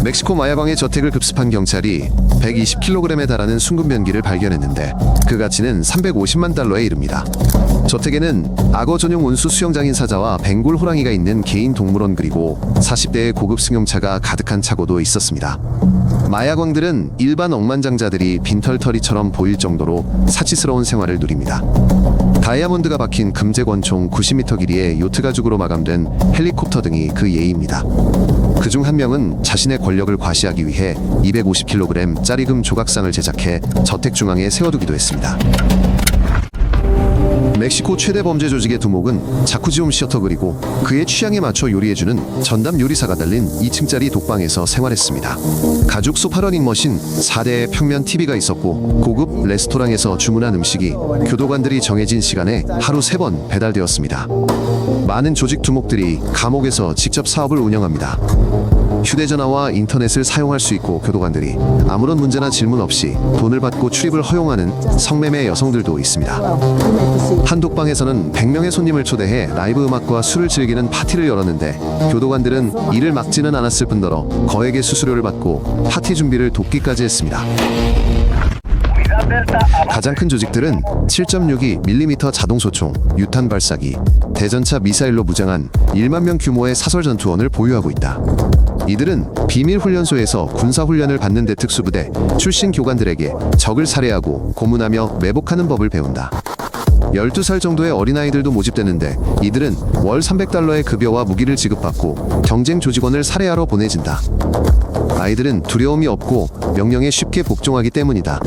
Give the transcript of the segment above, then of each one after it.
멕시코 마야광의 저택을 급습한 경찰이 120kg에 달하는 순금변기를 발견했는데 그 가치는 350만 달러에 이릅니다. 저택에는 악어 전용 운수 수영장인 사자와 벵골 호랑이가 있는 개인 동물원 그리고 40대의 고급 승용차가 가득한 차고도 있었습니다. 마야광들은 일반 억만장자들이 빈털터리처럼 보일 정도로 사치스러운 생활을 누립니다. 다이아몬드가 박힌 금제 권총 90m 길이의 요트 가죽으로 마감된 헬리콥터 등이 그 예입니다. 그중 한 명은 자신의 권력을 과시하기 위해 250kg 짜리 금 조각상을 제작해 저택 중앙에 세워두기도 했습니다. 멕시코 최대 범죄 조직의 두목은 자쿠지홈 시어터 그리고 그의 취향에 맞춰 요리해주는 전담 요리사가 달린 2층짜리 독방에서 생활했습니다. 가죽 소파 러닝머신, 4대의 평면 TV가 있었고 고급 레스토랑에서 주문한 음식이 교도관들이 정해진 시간에 하루 3번 배달되었습니다. 많은 조직 두목들이 감옥에서 직접 사업을 운영합니다. 휴대전화와 인터넷을 사용할 수 있고 교도관들이 아무런 문제나 질문 없이 돈을 받고 출입을 허용하는 성매매 여성들도 있습니다. 한 독방에서는 100명의 손님을 초대해 라이브 음악과 술을 즐기는 파티를 열었는데 교도관들은 이를 막지는 않았을 뿐더러 거액의 수수료를 받고 파티 준비를 돕기까지 했습니다. 가장 큰 조직들은 7.62mm 자동소총, 유탄 발사기, 대전차 미사일로 무장한 1만 명 규모의 사설 전투원을 보유하고 있다. 이들은 비밀 훈련소에서 군사 훈련을 받는 데 특수부대 출신 교관들에게 적을 살해하고 고문하며 매복하는 법을 배운다. 12살 정도의 어린아이들도 모집되는데 이들은 월 300달러의 급여와 무기를 지급받고 경쟁 조직원을 살해하러 보내진다. 아이들은 두려움이 없고 명령에 쉽게 복종하기 때문이다.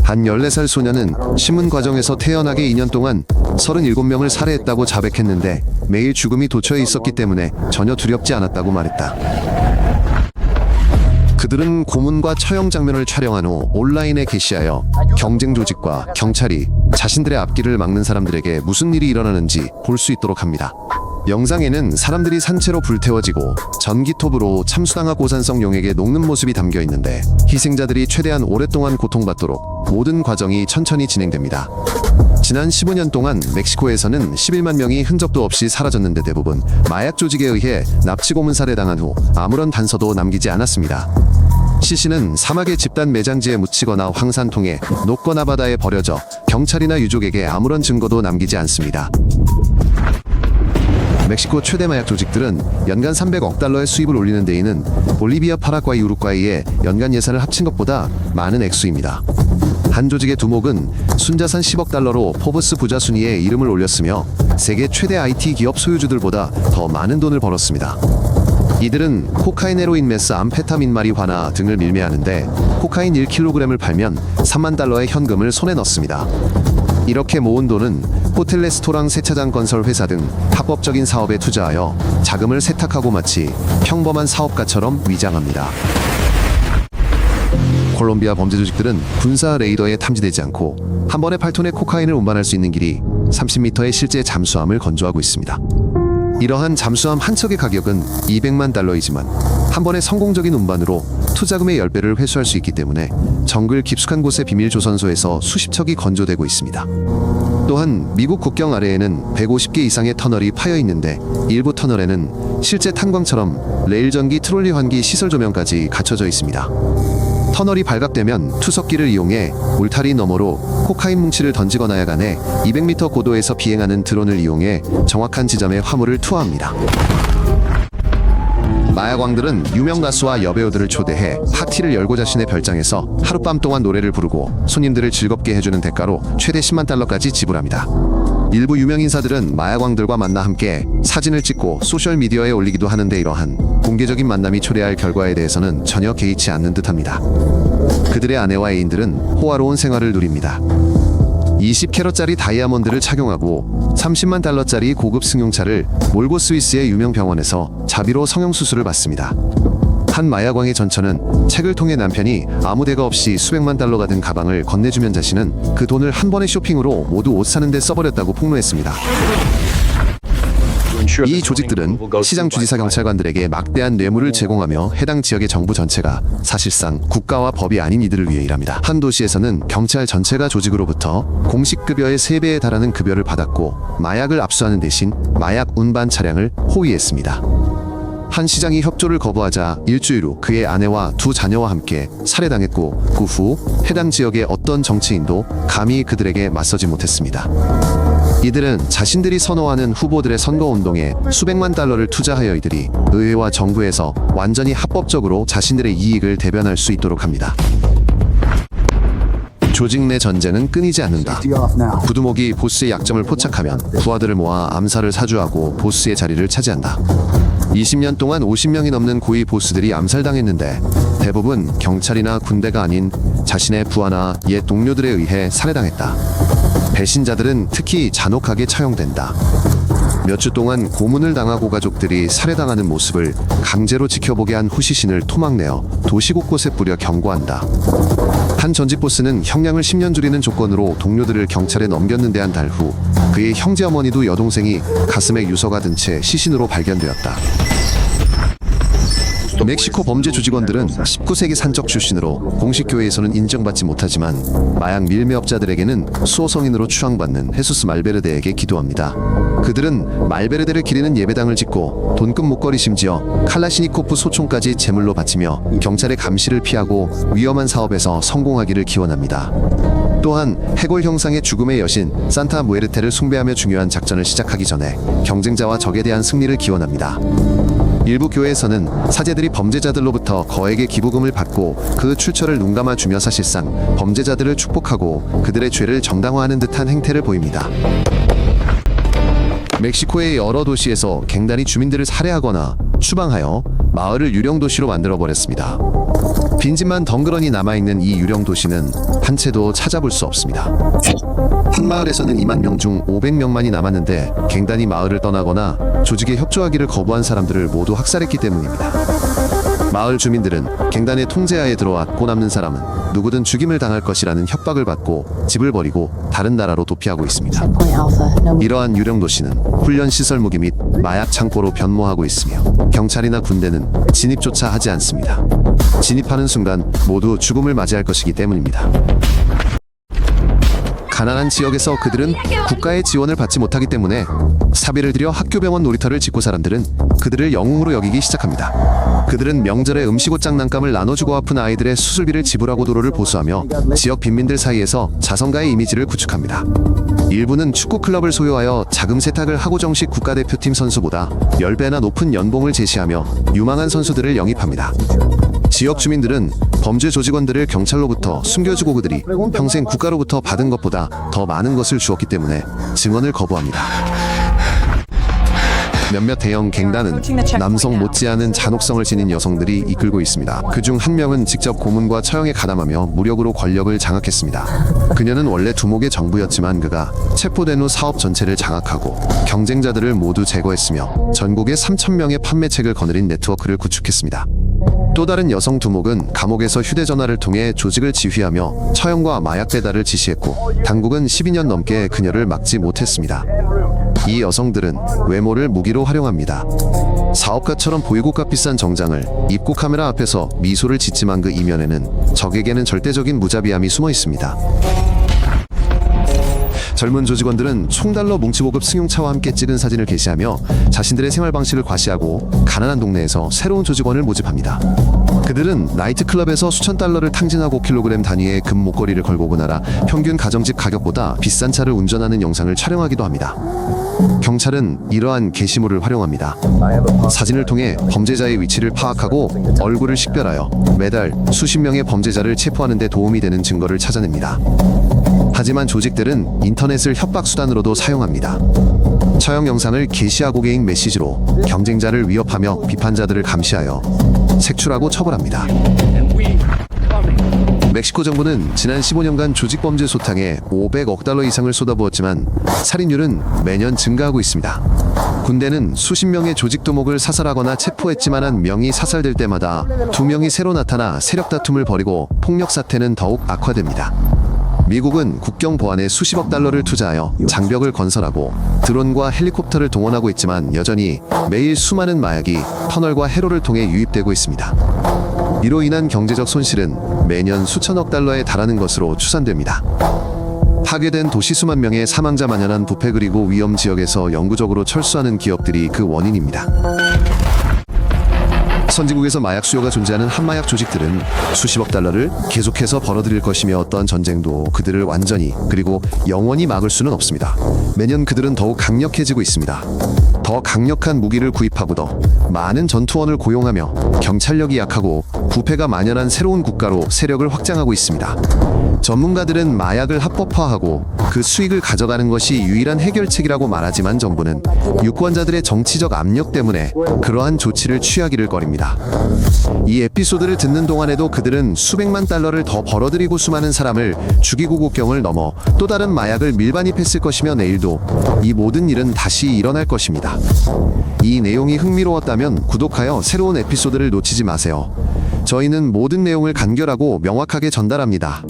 한 14살 소녀는 신문 과정에서 태연하게 2년 동안 37명을 살해했다고 자백했는데 매일 죽음이 도처에 있었기 때문에 전혀 두렵지 않았다고 말했다. 그들은 고문과 처형 장면을 촬영한 후 온라인에 게시하여 경쟁 조직과 경찰이 자신들의 앞길을 막는 사람들에게 무슨 일이 일어나는지 볼 수 있도록 합니다. 영상에는 사람들이 산채로 불태워지고 전기톱으로 참수당하 고산성 용액에 녹는 모습이 담겨 있는데 희생자들이 최대한 오랫동안 고통받도록 모든 과정이 천천히 진행됩니다. 지난 15년 동안 멕시코에서는 11만 명이 흔적도 없이 사라졌는데 대부분 마약 조직에 의해 납치 고문 살해당한 후 아무런 단서도 남기지 않았습니다. 시신은 사막의 집단 매장지에 묻히거나 황산통에 녹거나 바다에 버려져 경찰이나 유족에게 아무런 증거도 남기지 않습니다. 멕시코 최대 마약 조직들은 연간 300억 달러의 수입을 올리는 데에는 볼리비아, 파라과이, 우루과이의 연간 예산을 합친 것보다 많은 액수입니다. 한 조직의 두목은 순자산 10억 달러로 포브스 부자 순위에 이름을 올렸으며 세계 최대 IT 기업 소유주들보다 더 많은 돈을 벌었습니다. 이들은 코카인, 헤로인, 메스, 암페타민, 마리화나 등을 밀매하는데 코카인 1kg을 팔면 3만 달러의 현금을 손에 넣습니다. 이렇게 모은 돈은 호텔, 레스토랑, 세차장, 건설 회사 등 합법적인 사업에 투자하여 자금을 세탁하고 마치 평범한 사업가처럼 위장합니다. 콜롬비아 범죄 조직들은 군사 레이더에 탐지되지 않고 한 번에 8톤의 코카인을 운반할 수 있는 길이 30m의 실제 잠수함을 건조하고 있습니다. 이러한 잠수함 한 척의 가격은 200만 달러이지만 한 번의 성공적인 운반으로 투자금의 10배를 회수할 수 있기 때문에 정글 깊숙한 곳의 비밀 조선소에서 수십 척이 건조되고 있습니다. 또한 미국 국경 아래에는 150개 이상의 터널이 파여 있는데 일부 터널에는 실제 탄광처럼 레일 전기, 트롤리 환기, 시설 조명까지 갖춰져 있습니다. 터널이 발각되면 투석기를 이용해 울타리 너머로 코카인 뭉치를 던지거나 야간에 200m 고도에서 비행하는 드론을 이용해 정확한 지점에 화물을 투하합니다. 마야광들은 유명 가수와 여배우들을 초대해 파티를 열고 자신의 별장에서 하룻밤 동안 노래를 부르고 손님들을 즐겁게 해주는 대가로 최대 10만 달러까지 지불합니다. 일부 유명 인사들은 마야광들과 만나 함께 사진을 찍고 소셜미디어에 올리기도 하는데 이러한 공개적인 만남이 초래할 결과에 대해서는 전혀 개의치 않는 듯합니다. 그들의 아내와 애인들은 호화로운 생활을 누립니다. 20캐럿짜리 다이아몬드를 착용하고 30만 달러짜리 고급 승용차를 몰고 스위스의 유명 병원에서 자비로 성형수술을 받습니다. 한 마야광의 전처는 책을 통해 남편이 아무 대가 없이 수백만 달러가 든 가방을 건네주면 자신은 그 돈을 한 번의 쇼핑으로 모두 옷 사는 데 써버렸다고 폭로했습니다. 이 조직들은 시장 주지사 경찰관들에게 막대한 뇌물을 제공하며 해당 지역의 정부 전체가 사실상 국가와 법이 아닌 이들을 위해 일합니다. 한 도시에서는 경찰 전체가 조직으로부터 공식 급여의 3배에 달하는 급여를 받았고 마약을 압수하는 대신 마약 운반 차량을 호위했습니다. 한 시장이 협조를 거부하자 일주일 후 그의 아내와 두 자녀와 함께 살해당했고, 그 후 해당 지역의 어떤 정치인도 감히 그들에게 맞서지 못했습니다. 이들은 자신들이 선호하는 후보들의 선거운동에 수백만 달러를 투자하여 이들이 의회와 정부에서 완전히 합법적으로 자신들의 이익을 대변할 수 있도록 합니다. 조직 내 전쟁은 끊이지 않는다. 부두목이 보스의 약점을 포착하면 부하들을 모아 암살을 사주하고 보스의 자리를 차지한다. 20년 동안 50명이 넘는 고위 보스들이 암살당했는데 대부분 경찰이나 군대가 아닌 자신의 부하나 옛 동료들에 의해 살해당했다. 배신자들은 특히 잔혹하게 처형된다. 몇 주 동안 고문을 당하고 가족들이 살해당하는 모습을 강제로 지켜보게 한 후시신을 토막내어 도시 곳곳에 뿌려 경고한다. 한 전직 보스는 형량을 10년 줄이는 조건으로 동료들을 경찰에 넘겼는데 한 달 후 그의 형제 어머니도 여동생이 가슴에 유서가 든 채 시신으로 발견되었다. 멕시코 범죄 조직원들은 19세기 산적 출신으로 공식 교회에서는 인정받지 못하지만 마약 밀매업자들에게는 수호성인으로 추앙받는 헤수스 말베르데에게 기도합니다. 그들은 말베르데를 기리는 예배당을 짓고 돈급 목걸이 심지어 칼라시니코프 소총까지 제물로 바치며 경찰의 감시를 피하고 위험한 사업에서 성공하기를 기원합니다. 또한 해골 형상의 죽음의 여신 산타 무에르테를 숭배하며 중요한 작전을 시작하기 전에 경쟁자와 적에 대한 승리를 기원합니다. 일부 교회에서는 사제들이 범죄자들로부터 거액의 기부금을 받고 그 출처를 눈감아주며 사실상 범죄자들을 축복하고 그들의 죄를 정당화하는 듯한 행태를 보입니다. 멕시코의 여러 도시에서 갱단이 주민들을 살해하거나 추방하여 마을을 유령 도시로 만들어버렸습니다. 빈집만 덩그러니 남아있는 이 유령 도시는 한 채도 찾아볼 수 없습니다. 한 마을에서는 2만 명 중 500명만이 남았는데 갱단이 마을을 떠나거나 조직에 협조하기를 거부한 사람들을 모두 학살했기 때문입니다. 마을 주민들은 갱단의 통제하에 들어왔고 남는 사람은 누구든 죽임을 당할 것이라는 협박을 받고 집을 버리고 다른 나라로 도피하고 있습니다. 이러한 유령 도시는 훈련 시설 무기 및 마약 창고로 변모하고 있으며 경찰이나 군대는 진입조차 하지 않습니다. 진입하는 순간 모두 죽음을 맞이할 것이기 때문입니다. 가난한 지역에서 그들은 국가의 지원을 받지 못하기 때문에 사비를 들여 학교병원 놀이터를 짓고 사람들은 그들을 영웅으로 여기기 시작합니다. 그들은 명절에 음식옷 장난감을 나눠주고 아픈 아이들의 수술비를 지불하고 도로를 보수하며 지역 빈민들 사이에서 자선가의 이미지를 구축합니다. 일부는 축구 클럽을 소유하여 자금 세탁을 하고 정식 국가대표팀 선수보다 10배나 높은 연봉을 제시하며 유망한 선수들을 영입합니다. 지역 주민들은 범죄 조직원들을 경찰로부터 숨겨주고 그들이 평생 국가로부터 받은 것보다 더 많은 것을 주었기 때문에 증언을 거부합니다. 몇몇 대형 갱단은 남성 못지않은 잔혹성을 지닌 여성들이 이끌고 있습니다. 그중 한 명은 직접 고문과 처형에 가담하며 무력으로 권력을 장악했습니다. 그녀는 원래 두목의 정부였지만 그가 체포된 후 사업 전체를 장악하고 경쟁자들을 모두 제거했으며 전국에 3,000명의 판매책을 거느린 네트워크를 구축했습니다. 또 다른 여성 두목은 감옥에서 휴대전화를 통해 조직을 지휘하며 처형과 마약 배달을 지시했고 당국은 12년 넘게 그녀를 막지 못했습니다. 이 여성들은 외모를 무기로 활용합니다. 사업가처럼 보이고 값비싼 정장을 입고 카메라 앞에서 미소를 짓지만 그 이면에는 적에게는 절대적인 무자비함이 숨어 있습니다. 젊은 조직원들은 총달러 뭉치보급 승용차와 함께 찍은 사진을 게시하며 자신들의 생활 방식을 과시하고 가난한 동네에서 새로운 조직원을 모집합니다. 그들은 나이트클럽에서 수천 달러를 탕진하고 킬로그램 단위의 금 목걸이를 걸고 오고 나라 평균 가정집 가격보다 비싼 차를 운전하는 영상을 촬영하기도 합니다. 경찰은 이러한 게시물을 활용합니다. 사진을 통해 범죄자의 위치를 파악하고 얼굴을 식별하여 매달 수십 명의 범죄자를 체포하는 데 도움이 되는 증거를 찾아냅니다. 하지만 조직들은 인터넷을 협박 수단으로도 사용합니다. 처형 영상을 게시하고 개인 메시지로 경쟁자를 위협하며 비판자들을 감시하여 색출하고 처벌합니다. 멕시코 정부는 지난 15년간 조직범죄 소탕에 500억 달러 이상을 쏟아부었지만 살인율은 매년 증가하고 있습니다. 군대는 수십 명의 조직 두목을 사살하거나 체포했지만 한 명이 사살될 때마다 2명이 새로 나타나 세력 다툼을 벌이고 폭력 사태는 더욱 악화됩니다. 미국은 국경 보안에 수십억 달러를 투자하여 장벽을 건설하고 드론과 헬리콥터를 동원하고 있지만 여전히 매일 수많은 마약이 터널과 해로를 통해 유입되고 있습니다. 이로 인한 경제적 손실은 매년 수천억 달러에 달하는 것으로 추산됩니다. 파괴된 도시 수만 명의 사망자 만연한 부패 그리고 위험 지역에서 영구적으로 철수하는 기업들이 그 원인입니다. 선진국에서 마약 수요가 존재하는 한마약 조직들은 수십억 달러를 계속해서 벌어들일 것이며 어떠한 전쟁도 그들을 완전히 그리고 영원히 막을 수는 없습니다. 매년 그들은 더욱 강력해지고 있습니다. 더 강력한 무기를 구입하고 더 많은 전투원을 고용하며 경찰력이 약하고 부패가 만연한 새로운 국가로 세력을 확장하고 있습니다. 전문가들은 마약을 합법화하고 그 수익을 가져가는 것이 유일한 해결책이라고 말하지만 정부는 유권자들의 정치적 압력 때문에 그러한 조치를 취하기를 꺼립니다. 이 에피소드를 듣는 동안에도 그들은 수백만 달러를 더 벌어들이고 수많은 사람을 죽이고 국경을 넘어 또 다른 마약을 밀반입했을 것이며 내일도 이 모든 일은 다시 일어날 것입니다. 이 내용이 흥미로웠다면 구독하여 새로운 에피소드를 놓치지 마세요. 저희는 모든 내용을 간결하고 명확하게 전달합니다.